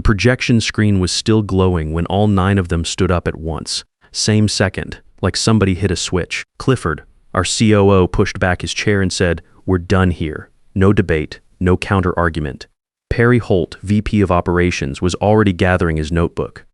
The projection screen was still glowing when all 9 of them stood up at once. Same second, like somebody hit a switch. Clifford, our COO, pushed back his chair and said, "We're done here. No debate, no counter-argument." Perry Holt, VP of Operations, was already gathering his notebook.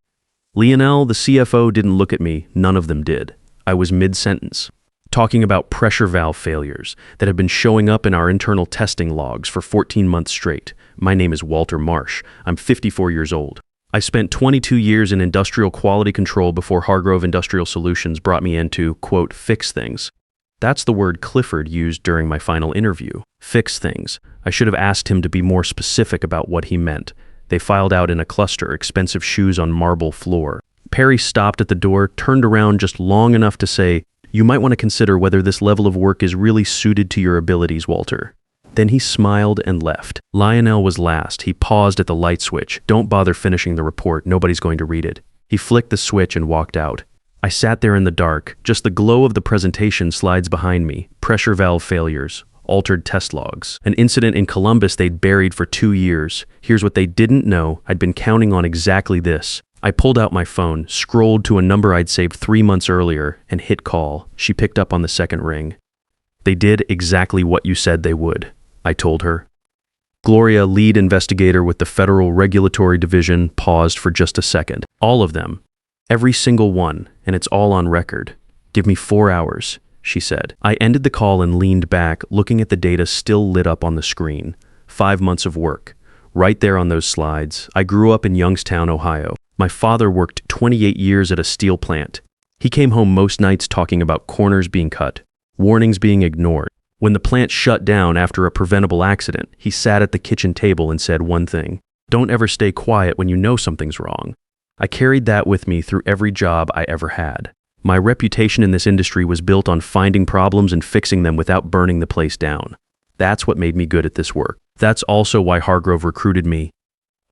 Lionel, the CFO, didn't look at me. None of them did. I was mid-sentence, talking about pressure valve failures that had been showing up in our internal testing logs for 14 months straight. My name is Walter Marsh. I'm 54 years old. I spent 22 years in industrial quality control before Hargrove Industrial Solutions brought me in to, quote, fix things. That's the word Clifford used during my final interview. Fix things. I should have asked him to be more specific about what he meant. They filed out in a cluster, expensive shoes on marble floor. Perry stopped at the door, turned around just long enough to say, "You might want to consider whether this level of work is really suited to your abilities, Walter." Then he smiled and left. Lionel was last. He paused at the light switch. "Don't bother finishing the report. Nobody's going to read it." He flicked the switch and walked out. I sat there in the dark. Just the glow of the presentation slides behind me. Pressure valve failures. Altered test logs. An incident in Columbus they'd buried for 2 years. Here's what they didn't know. I'd been counting on exactly this. I pulled out my phone, scrolled to a number I'd saved 3 months earlier, and hit call. She picked up on the second ring. "They did exactly what you said they would," I told her. Gloria, lead investigator with the Federal Regulatory Division, paused for just a second. "All of them. Every single one, and it's all on record. Give me 4 hours," she said. I ended the call and leaned back, looking at the data still lit up on the screen. 5 months of work. Right there on those slides. I grew up in Youngstown, Ohio. My father worked 28 years at a steel plant. He came home most nights talking about corners being cut, warnings being ignored. When the plant shut down after a preventable accident, he sat at the kitchen table and said one thing: "Don't ever stay quiet when you know something's wrong." I carried that with me through every job I ever had. My reputation in this industry was built on finding problems and fixing them without burning the place down. That's what made me good at this work. That's also why Hargrove recruited me.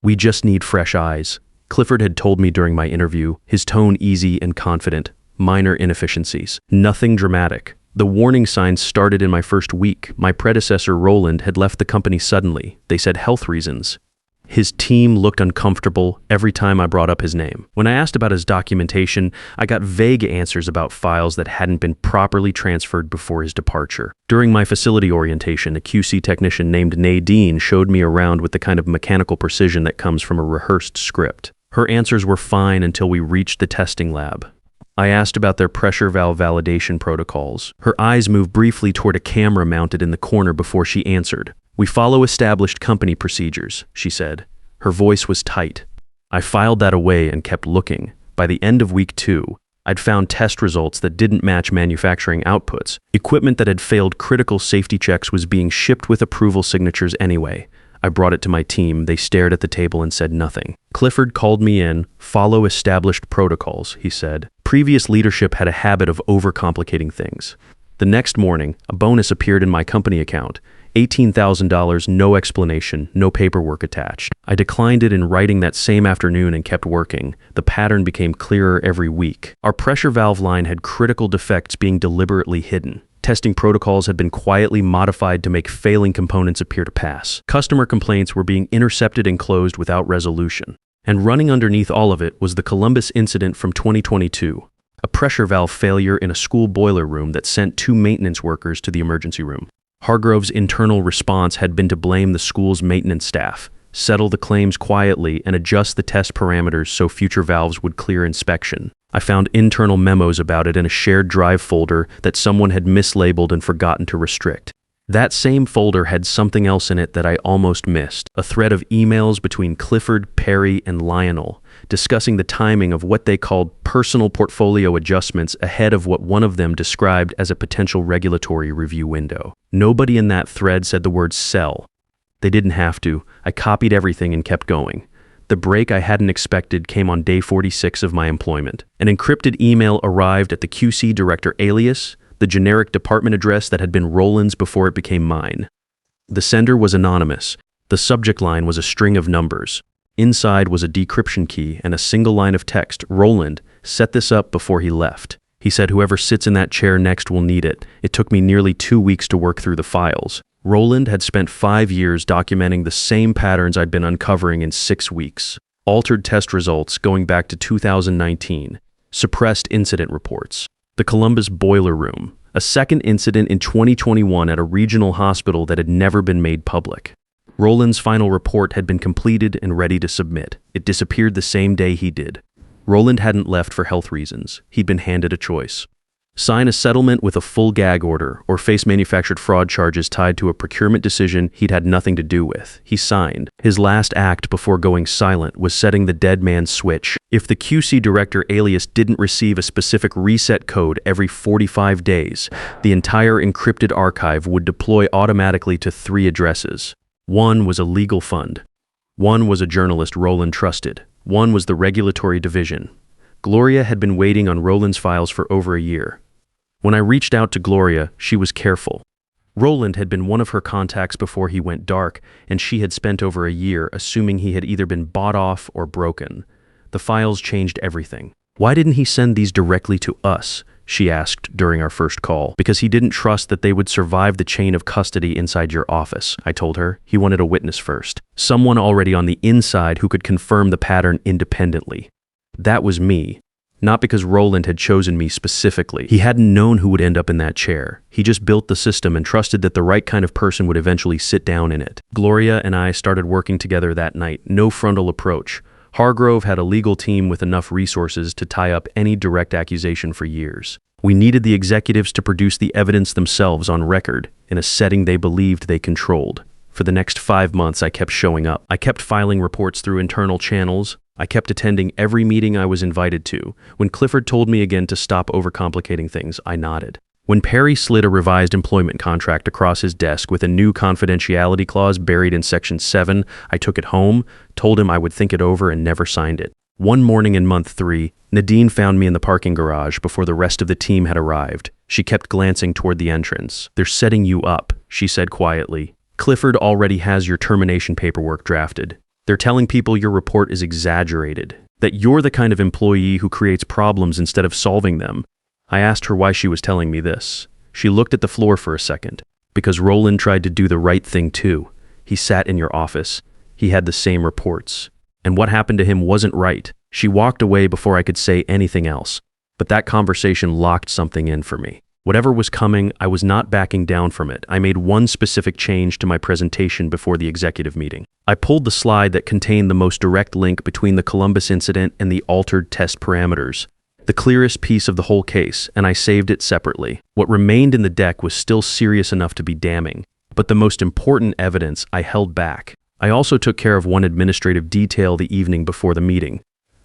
"We just need fresh eyes," Clifford had told me during my interview, his tone easy and confident. Minor inefficiencies. Nothing dramatic. The warning signs started in my first week. My predecessor, Roland, had left the company suddenly. They said health reasons. His team looked uncomfortable every time I brought up his name. When I asked about his documentation, I got vague answers about files that hadn't been properly transferred before his departure. During my facility orientation, a QC technician named Nadine showed me around with the kind of mechanical precision that comes from a rehearsed script. Her answers were fine until we reached the testing lab. I asked about their pressure valve validation protocols. Her eyes moved briefly toward a camera mounted in the corner before she answered. "We follow established company procedures," she said. Her voice was tight. I filed that away and kept looking. By the end of week 2, I'd found test results that didn't match manufacturing outputs. Equipment that had failed critical safety checks was being shipped with approval signatures anyway. I brought it to my team. They stared at the table and said nothing. Clifford called me in. "Follow established protocols," he said. Previous leadership had a habit of overcomplicating things. The next morning, a bonus appeared in my company account. $18,000, no explanation, no paperwork attached. I declined it in writing that same afternoon and kept working. The pattern became clearer every week. Our pressure valve line had critical defects being deliberately hidden. Testing protocols had been quietly modified to make failing components appear to pass. Customer complaints were being intercepted and closed without resolution. And running underneath all of it was the Columbus incident from 2022. A pressure valve failure in a school boiler room that sent 2 maintenance workers to the emergency room. Hargrove's internal response had been to blame the school's maintenance staff, settle the claims quietly, and adjust the test parameters so future valves would clear inspection. I found internal memos about it in a shared drive folder that someone had mislabeled and forgotten to restrict. That same folder had something else in it that I almost missed, a thread of emails between Clifford, Perry, and Lionel, discussing the timing of what they called personal portfolio adjustments ahead of what one of them described as a potential regulatory review window. Nobody in that thread said the word sell. They didn't have to. I copied everything and kept going. The break I hadn't expected came on day 46 of my employment. An encrypted email arrived at the QC director alias, the generic department address that had been Roland's before it became mine. The sender was anonymous. The subject line was a string of numbers. Inside was a decryption key and a single line of text. "Roland set this up before he left. He said whoever sits in that chair next will need it. It took me nearly 2 weeks to work through the files." Roland had spent 5 years documenting the same patterns I'd been uncovering in 6 weeks. altered test results going back to 2019, suppressed incident reports. The Columbus boiler room, a second incident in 2021 at a regional hospital that had never been made public. Roland's final report had been completed and ready to submit. It disappeared the same day he did. Roland hadn't left for health reasons. He'd been handed a choice. Sign a settlement with a full gag order or face manufactured fraud charges tied to a procurement decision he'd had nothing to do with. He signed. His last act before going silent was setting the dead man's switch. If the QC director alias didn't receive a specific reset code every 45 days, the entire encrypted archive would deploy automatically to 3 addresses. One was a legal fund. One was a journalist Roland trusted. One was the regulatory division. Gloria had been waiting on Roland's files for over a year. When I reached out to Gloria, she was careful. Roland had been one of her contacts before he went dark, and she had spent over a year assuming he had either been bought off or broken. The files changed everything. Why didn't he send these directly to us? She asked during our first call. Because he didn't trust that they would survive the chain of custody inside your office, I told her. He wanted a witness first. Someone already on the inside who could confirm the pattern independently. That was me. Not because Roland had chosen me specifically. He hadn't known who would end up in that chair. He just built the system and trusted that the right kind of person would eventually sit down in it. Gloria and I started working together that night. No frontal approach. Hargrove had a legal team with enough resources to tie up any direct accusation for years. We needed the executives to produce the evidence themselves on record in a setting they believed they controlled. For the next 5 months, I kept showing up. I kept filing reports through internal channels. I kept attending every meeting I was invited to. When Clifford told me again to stop overcomplicating things, I nodded. When Perry slid a revised employment contract across his desk with a new confidentiality clause buried in Section 7, I took it home, told him I would think it over, and never signed it. One morning in month 3, Nadine found me in the parking garage before the rest of the team had arrived. She kept glancing toward the entrance. "They're setting you up," she said quietly. "Clifford already has your termination paperwork drafted. They're telling people your report is exaggerated, that you're the kind of employee who creates problems instead of solving them." I asked her why she was telling me this. She looked at the floor for a second. "Because Roland tried to do the right thing too. He sat in your office. He had the same reports. And what happened to him wasn't right." She walked away before I could say anything else. But that conversation locked something in for me. Whatever was coming, I was not backing down from it. I made one specific change to my presentation before the executive meeting. I pulled the slide that contained the most direct link between the Columbus incident and the altered test parameters. The clearest piece of the whole case, and I saved it separately. What remained in the deck was still serious enough to be damning, but the most important evidence I held back. I also took care of one administrative detail the evening before the meeting.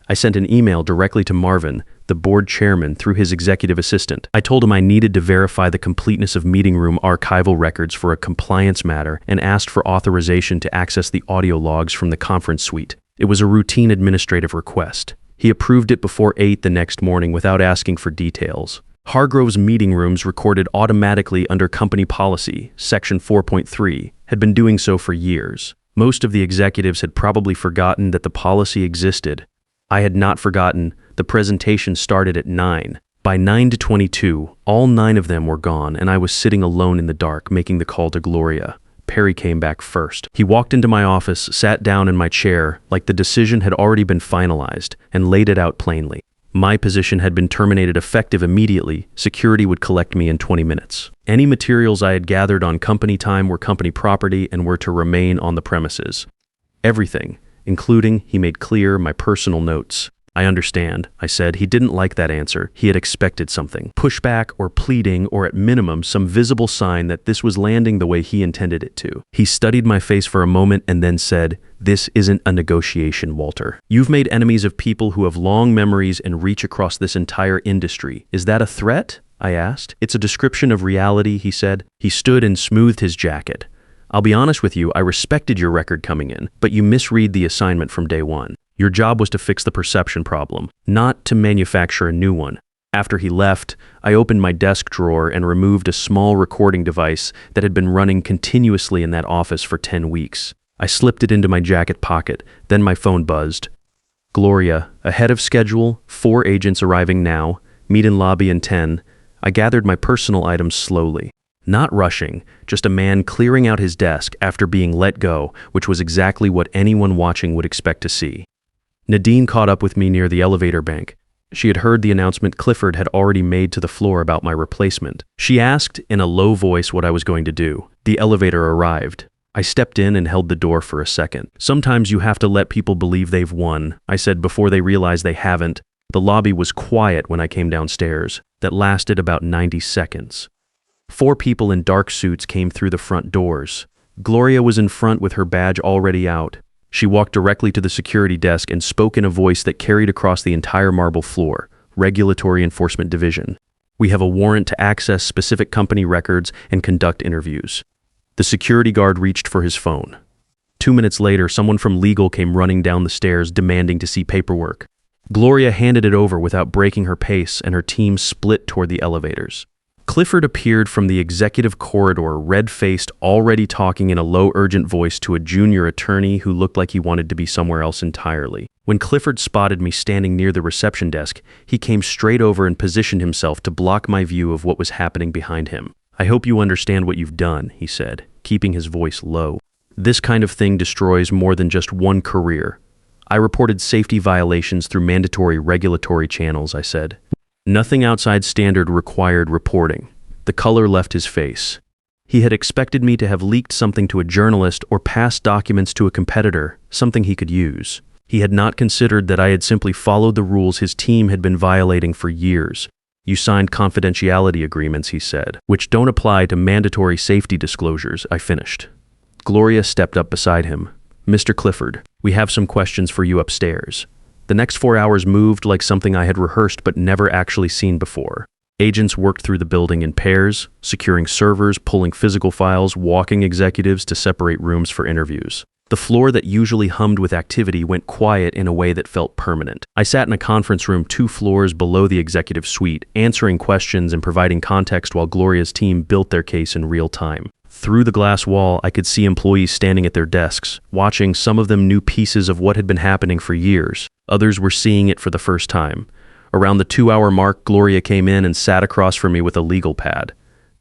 I sent an email directly to Marvin, the board chairman, through his executive assistant. I told him I needed to verify the completeness of meeting room archival records for a compliance matter and asked for authorization to access the audio logs from the conference suite. It was a routine administrative request. He approved it before 8 the next morning without asking for details. Hargrove's meeting rooms recorded automatically under company policy, Section 4.3, had been doing so for years. Most of the executives had probably forgotten that the policy existed. I had not forgotten. The presentation started at 9. By 9:22, all 9 of them were gone, and I was sitting alone in the dark, making the call to Gloria. Perry came back first. He walked into my office, sat down in my chair, like the decision had already been finalized, and laid it out plainly. My position had been terminated effective immediately. Security would collect me in 20 minutes. Any materials I had gathered on company time were company property and were to remain on the premises. Everything, including, he made clear, my personal notes. "I understand," I said. He didn't like that answer. He had expected something. Pushback or pleading, or at minimum, some visible sign that this was landing the way he intended it to. He studied my face for a moment and then said, "This isn't a negotiation, Walter. You've made enemies of people who have long memories and reach across this entire industry. Is that a threat?" I asked. "It's a description of reality," he said. He stood and smoothed his jacket. "I'll be honest with you, I respected your record coming in, but you misread the assignment from day one. Your job was to fix the perception problem, not to manufacture a new one." After he left, I opened my desk drawer and removed a small recording device that had been running continuously in that office for 10 weeks. I slipped it into my jacket pocket, then my phone buzzed. "Gloria, ahead of schedule, 4 agents arriving now, meet in lobby in 10. I gathered my personal items slowly. Not rushing, just a man clearing out his desk after being let go, which was exactly what anyone watching would expect to see. Nadine caught up with me near the elevator bank. She had heard the announcement Clifford had already made to the floor about my replacement. She asked in a low voice what I was going to do. The elevator arrived. I stepped in and held the door for a second. Sometimes you have to let people believe they've won, I said before they realized they haven't. The lobby was quiet when I came downstairs. That lasted about 90 seconds. 4 people in dark suits came through the front doors. Gloria was in front with her badge already out. She walked directly to the security desk and spoke in a voice that carried across the entire marble floor. Regulatory Enforcement Division. We have a warrant to access specific company records and conduct interviews. The security guard reached for his phone. 2 minutes later, someone from legal came running down the stairs demanding to see paperwork. Gloria handed it over without breaking her pace, and her team split toward the elevators. Clifford appeared from the executive corridor, red-faced, already talking in a low, urgent voice to a junior attorney who looked like he wanted to be somewhere else entirely. When Clifford spotted me standing near the reception desk, he came straight over and positioned himself to block my view of what was happening behind him. "I hope you understand what you've done," he said, keeping his voice low. "This kind of thing destroys more than just one career. I reported safety violations through mandatory regulatory channels," I said. Nothing outside standard required reporting. The color left his face. He had expected me to have leaked something to a journalist or passed documents to a competitor, something he could use. He had not considered that I had simply followed the rules his team had been violating for years. "You signed confidentiality agreements," he said, "which don't apply to mandatory safety disclosures," I finished. Gloria stepped up beside him. "Mr. Clifford, we have some questions for you upstairs." The next 4 hours moved like something I had rehearsed but never actually seen before. Agents worked through the building in pairs, securing servers, pulling physical files, walking executives to separate rooms for interviews. The floor that usually hummed with activity went quiet in a way that felt permanent. I sat in a conference room 2 floors below the executive suite, answering questions and providing context while Gloria's team built their case in real time. Through the glass wall, I could see employees standing at their desks, watching. Some of them knew pieces of what had been happening for years. Others were seeing it for the first time. Around the 2-hour mark, Gloria came in and sat across from me with a legal pad.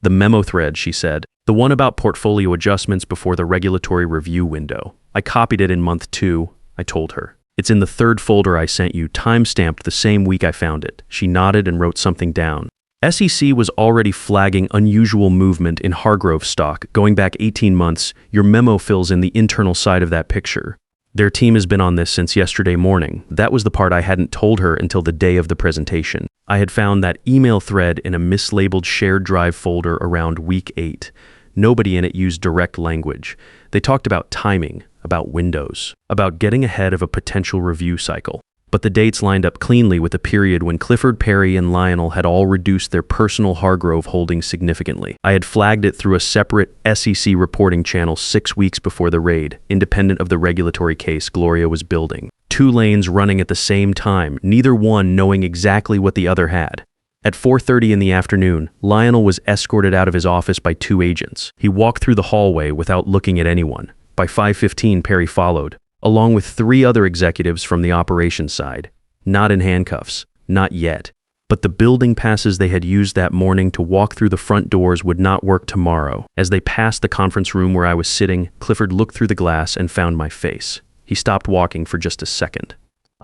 "The memo thread," she said. "The one about portfolio adjustments before the regulatory review window. I copied it in month 2, I told her. "It's in the 3rd folder I sent you, time-stamped the same week I found it." She nodded and wrote something down. SEC was already flagging unusual movement in Hargrove stock going back 18 months. Your memo fills in the internal side of that picture. Their team has been on this since yesterday morning. That was the part I hadn't told her until the day of the presentation. I had found that email thread in a mislabeled shared drive folder around week 8. Nobody in it used direct language. They talked about timing, about windows, about getting ahead of a potential review cycle. But the dates lined up cleanly with a period when Clifford, Perry, and Lionel had all reduced their personal Hargrove holdings significantly. I had flagged it through a separate SEC reporting channel 6 weeks before the raid, independent of the regulatory case Gloria was building. 2 lanes running at the same time, neither one knowing exactly what the other had. At 4:30 in the afternoon, Lionel was escorted out of his office by 2 agents. He walked through the hallway without looking at anyone. By 5:15, Perry followed, along with 3 other executives from the operations side. Not in handcuffs, not yet. But the building passes they had used that morning to walk through the front doors would not work tomorrow. As they passed the conference room where I was sitting, Clifford looked through the glass and found my face. He stopped walking for just a second.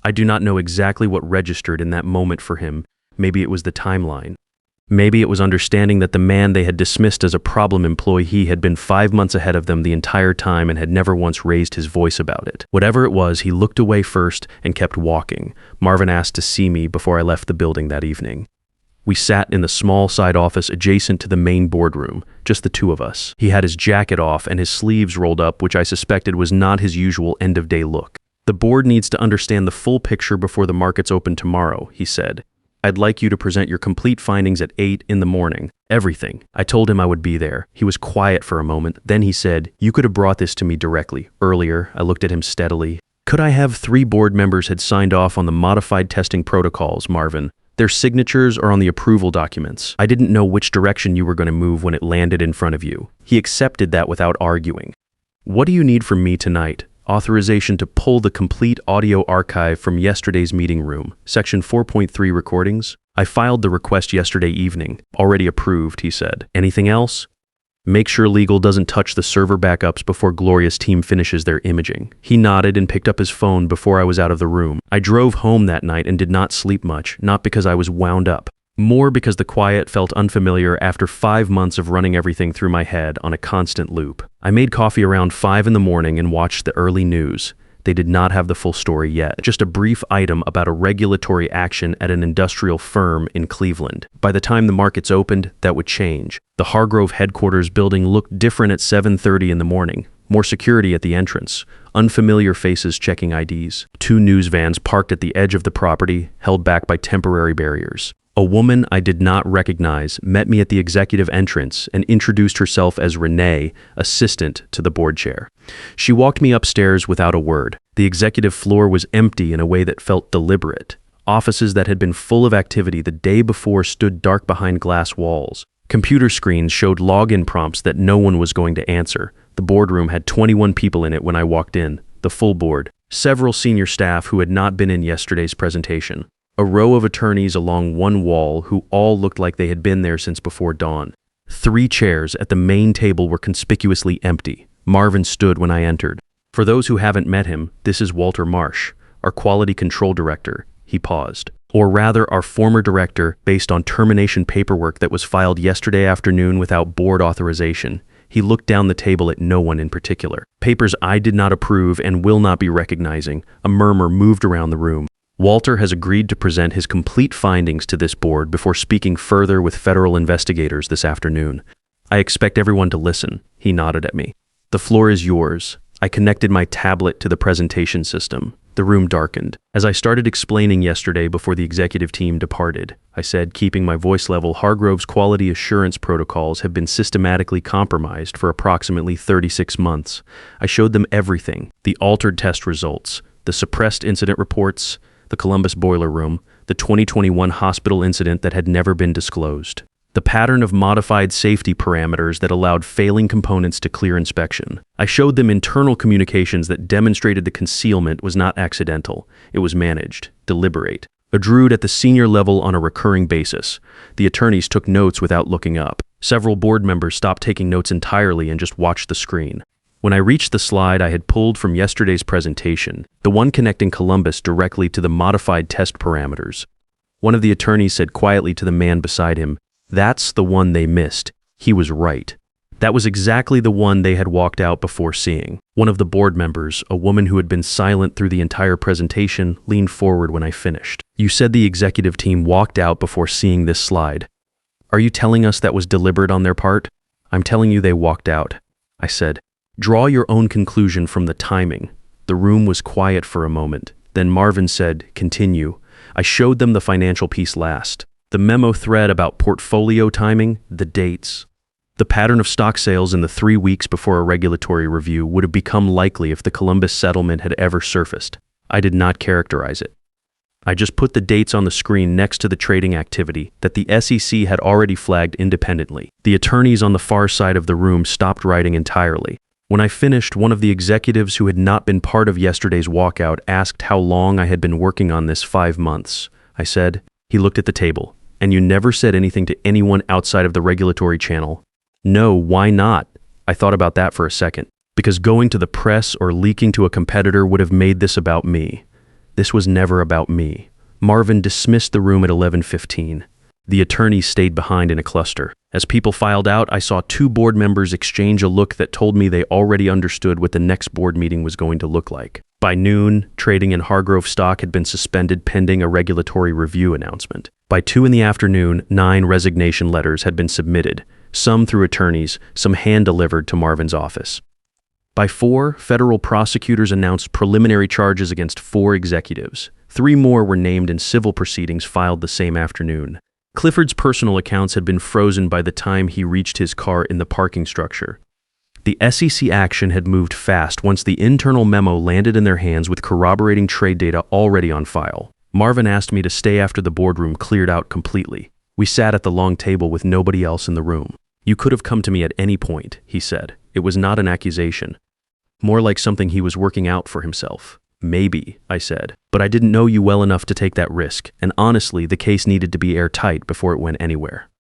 I do not know exactly what registered in that moment for him. Maybe it was the timeline. Maybe it was understanding that the man they had dismissed as a problem employee had been 5 months ahead of them the entire time and had never once raised his voice about it. Whatever it was, he looked away first and kept walking. Marvin asked to see me before I left the building that evening. We sat in the small side office adjacent to the main boardroom, just the 2 of us. He had his jacket off and his sleeves rolled up, which I suspected was not his usual end-of-day look. "The board needs to understand the full picture before the markets open tomorrow," he said. "I'd like you to present your complete findings at 8 in the morning. Everything." I told him I would be there. He was quiet for a moment. Then he said, "You could have brought this to me directly. Earlier." I looked at him steadily. "Could I have 3 board members had signed off on the modified testing protocols, Marvin? Their signatures are on the approval documents. I didn't know which direction you were going to move when it landed in front of you." He accepted that without arguing. "What do you need from me tonight?" "Authorization to pull the complete audio archive from yesterday's meeting room, Section 4.3 recordings. I filed the request yesterday evening. Already approved," he said. "Anything else?" Make sure legal doesn't touch the server backups before Gloria's team finishes their imaging. He nodded and picked up his phone before I was out of the room. I drove home that night and did not sleep much, not because I was wound up. More because the quiet felt unfamiliar after 5 months of running everything through my head on a constant loop. I made coffee around 5 in the morning and watched the early news. They did not have the full story yet, just a brief item about a regulatory action at an industrial firm in Cleveland. By the time the markets opened, that would change. The Hargrove headquarters building looked different at 7:30 in the morning. More security at the entrance, unfamiliar faces checking IDs. 2 news vans parked at the edge of the property, held back by temporary barriers. A woman I did not recognize met me at the executive entrance and introduced herself as Renee, assistant to the board chair. She walked me upstairs without a word. The executive floor was empty in a way that felt deliberate. Offices that had been full of activity the day before stood dark behind glass walls. Computer screens showed login prompts that no one was going to answer. The boardroom had 21 people in it when I walked in, the full board. Several senior staff who had not been in yesterday's presentation. A row of attorneys along one wall who all looked like they had been there since before dawn. 3 chairs at the main table were conspicuously empty. Marvin stood when I entered. For those who haven't met him, this is Walter Marsh, our quality control director. He paused. Or rather, our former director, based on termination paperwork that was filed yesterday afternoon without board authorization. He looked down the table at no one in particular. Papers I did not approve and will not be recognizing. A murmur moved around the room. Walter has agreed to present his complete findings to this board before speaking further with federal investigators this afternoon. I expect everyone to listen. He nodded at me. The floor is yours. I connected my tablet to the presentation system. The room darkened. As I started explaining yesterday before the executive team departed, I said, keeping my voice level, Hargrove's quality assurance protocols have been systematically compromised for approximately 36 months. I showed them everything, the altered test results, the suppressed incident reports, the Columbus boiler room, the 2021 hospital incident that had never been disclosed, the pattern of modified safety parameters that allowed failing components to clear inspection. I showed them internal communications that demonstrated the concealment was not accidental. It was managed, deliberate, adrewed at the senior level on a recurring basis. The attorneys took notes without looking up. Several board members stopped taking notes entirely and just watched the screen. When I reached the slide I had pulled from yesterday's presentation, the one connecting Columbus directly to the modified test parameters, one of the attorneys said quietly to the man beside him, "That's the one they missed. He was right." That was exactly the one they had walked out before seeing. One of the board members, a woman who had been silent through the entire presentation, leaned forward when I finished. "You said the executive team walked out before seeing this slide. Are you telling us that was deliberate on their part?" "I'm telling you they walked out," I said. "Draw your own conclusion from the timing." The room was quiet for a moment. Then Marvin said, "Continue." I showed them the financial piece last. The memo thread about portfolio timing, the dates. The pattern of stock sales in the 3 weeks before a regulatory review would have become likely if the Columbus settlement had ever surfaced. I did not characterize it. I just put the dates on the screen next to the trading activity that the SEC had already flagged independently. The attorneys on the far side of the room stopped writing entirely. When I finished, one of the executives who had not been part of yesterday's walkout asked how long I had been working on this. 5 months. I said. He looked at the table. "And you never said anything to anyone outside of the regulatory channel?" "No, why not?" I thought about that for a second. Because going to the press or leaking to a competitor would have made this about me. This was never about me. Marvin dismissed the room at 11:15. The attorneys stayed behind in a cluster. As people filed out, I saw 2 board members exchange a look that told me they already understood what the next board meeting was going to look like. By noon, trading in Hargrove stock had been suspended pending a regulatory review announcement. By 2 in the afternoon, 9 resignation letters had been submitted, some through attorneys, some hand-delivered to Marvin's office. By 4, federal prosecutors announced preliminary charges against 4 executives. 3 more were named in civil proceedings filed the same afternoon. Clifford's personal accounts had been frozen by the time he reached his car in the parking structure. The SEC action had moved fast once the internal memo landed in their hands with corroborating trade data already on file. Marvin asked me to stay after the boardroom cleared out completely. We sat at the long table with nobody else in the room. "You could have come to me at any point," he said. It was not an accusation. More like something he was working out for himself. "Maybe," I said, "but I didn't know you well enough to take that risk, and honestly, the case needed to be airtight before it went anywhere."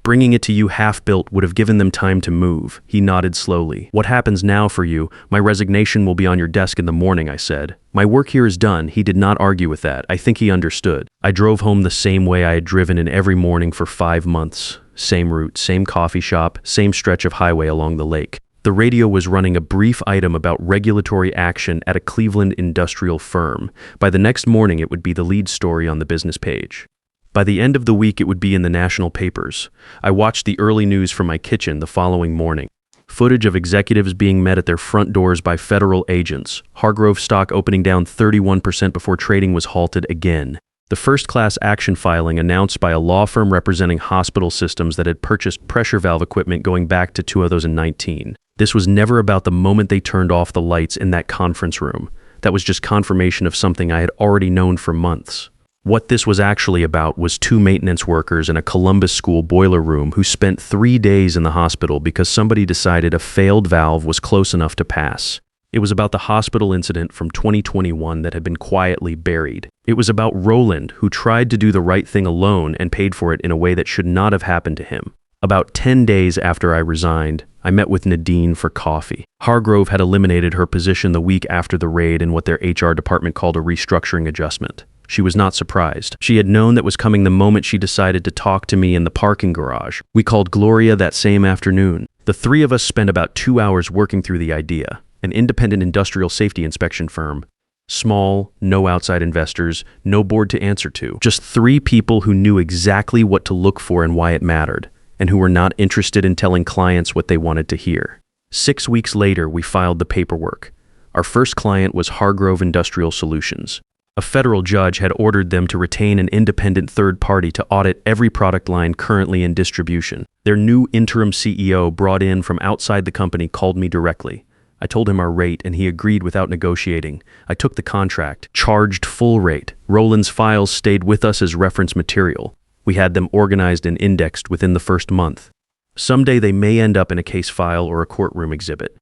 Bringing it to you half-built would have given them time to move. He nodded slowly. What happens now for you? My resignation will be on your desk in the morning, I said. My work here is done. He did not argue with that. I think he understood. I drove home the same way I had driven in every morning for 5 months. Same route, same coffee shop, same stretch of highway along the lake. The radio was running a brief item about regulatory action at a Cleveland industrial firm. By the next morning, it would be the lead story on the business page. By the end of the week, it would be in the national papers. I watched the early news from my kitchen the following morning. Footage of executives being met at their front doors by federal agents. Hargrove stock opening down 31% before trading was halted again. The first class action filing announced by a law firm representing hospital systems that had purchased pressure valve equipment going back to 2019. This was never about the moment they turned off the lights in that conference room. That was just confirmation of something I had already known for months. What this was actually about was 2 maintenance workers in a Columbus school boiler room who spent 3 days in the hospital because somebody decided a failed valve was close enough to pass. It was about the hospital incident from 2021 that had been quietly buried. It was about Roland, who tried to do the right thing alone and paid for it in a way that should not have happened to him. About 10 days after I resigned, I met with Nadine for coffee. Hargrove had eliminated her position the week after the raid in what their HR department called a restructuring adjustment. She was not surprised. She had known that was coming the moment she decided to talk to me in the parking garage. We called Gloria that same afternoon. The 3 of us spent about 2 hours working through the idea. An independent industrial safety inspection firm. Small, no outside investors, no board to answer to. Just 3 people who knew exactly what to look for and why it mattered, and who were not interested in telling clients what they wanted to hear. 6 weeks later, we filed the paperwork. Our first client was Hargrove Industrial Solutions. A federal judge had ordered them to retain an independent third party to audit every product line currently in distribution. Their new interim CEO, brought in from outside the company, called me directly. I told him our rate, and he agreed without negotiating. I took the contract, charged full rate. Roland's files stayed with us as reference material. We had them organized and indexed within the first month. Someday they may end up in a case file or a courtroom exhibit.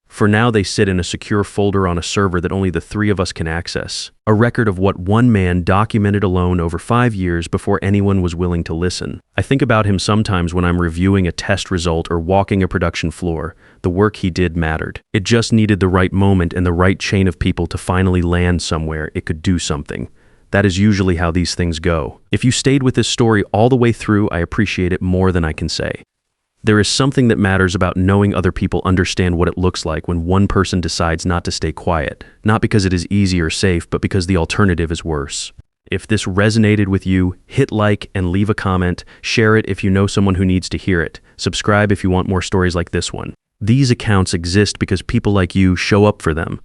For now, they sit in a secure folder on a server that only the 3 of us can access. A record of what one man documented alone over 5 years before anyone was willing to listen. I think about him sometimes when I'm reviewing a test result or walking a production floor. The work he did mattered. It just needed the right moment and the right chain of people to finally land somewhere it could do something. That is usually how these things go. If you stayed with this story all the way through, I appreciate it more than I can say. There is something that matters about knowing other people understand what it looks like when one person decides not to stay quiet, not because it is easy or safe, but because the alternative is worse. If this resonated with you, hit like and leave a comment, share it if you know someone who needs to hear it, subscribe if you want more stories like this one. These accounts exist because people like you show up for them.